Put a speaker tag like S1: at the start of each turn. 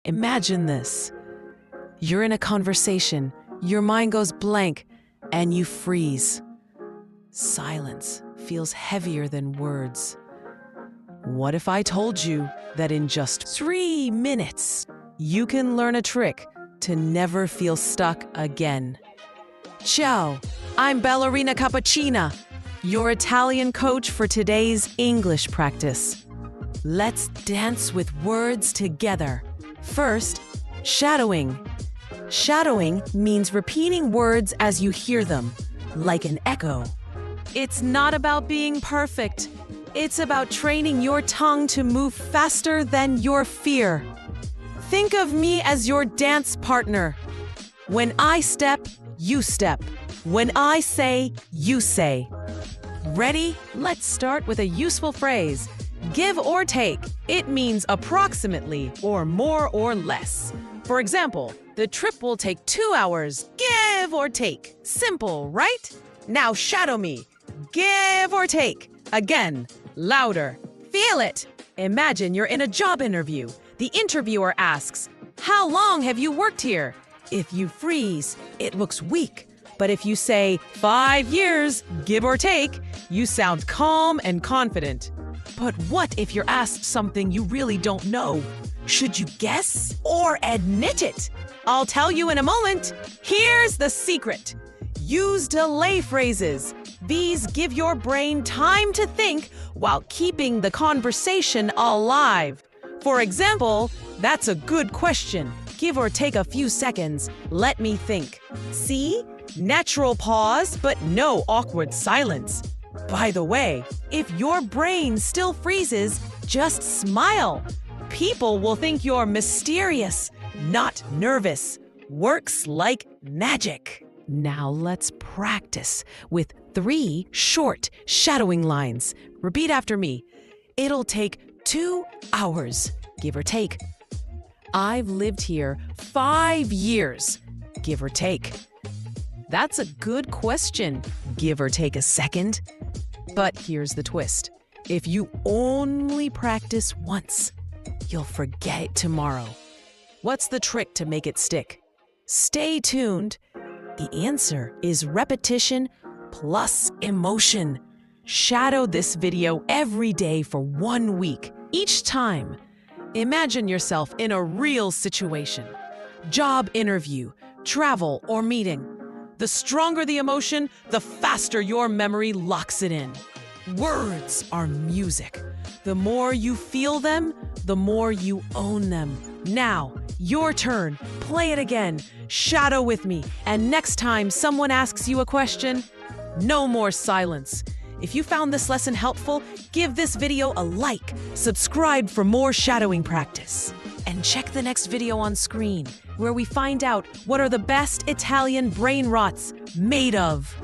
S1: Imagine this. You're in a conversation, your mind goes blank, and you freeze. Silence feels heavier than words. What if I told you that in just 3 minutes, you can learn a trick to never feel stuck again? Ciao, I'm Ballerina Cappuccina, your Italian coach for today's English practice. Let's dance with words together. First, shadowing. Shadowing means repeating words as you hear them, like an echo. It's not about being perfect. It's about training your tongue to move faster than your fear. Think of me as your dance partner. When I step, you step. When I say, you say. Ready? Let's start with a useful phrase. Give or take. It means approximately or more or less. For example, the trip will take 2 hours. Give or take. Simple, right? Now shadow me. Give or take. Again, louder. Feel it. Imagine you're in a job interview. The interviewer asks, "How long have you worked here?" If you freeze, it looks weak. But if you say 5 years, give or take, you sound calm and confident. But what if you're asked something you really don't know? Should you guess or admit it? I'll tell you in a moment. Here's the secret. Use delay phrases. These give your brain time to think while keeping the conversation alive. For example, "That's a good question. Give or take a few seconds. Let me think." See? Natural pause, but no awkward silence. By the way, if your brain still freezes, just smile. People will think you're mysterious, not nervous. Works like magic. Now let's practice with 3 short shadowing lines. Repeat after me. It'll take 2 hours, give or take. I've lived here 5 years, give or take. That's a good question, give or take a second. But here's the twist. If you only practice once, you'll forget it tomorrow. What's the trick to make it stick? Stay tuned. The answer is repetition plus emotion. Shadow this video every day for 1 week. Each time, imagine yourself in a real situation. Job interview, travel, or meeting. The stronger the emotion, the faster your memory locks it in. Words are music. The more you feel them, the more you own them. Now, your turn. Play it again. Shadow with me. And next time someone asks you a question, no more silence. If you found this lesson helpful, give this video a like, subscribe for more shadowing practice, and check the next video on screen, where we find out what are the best Italian brain rots made of.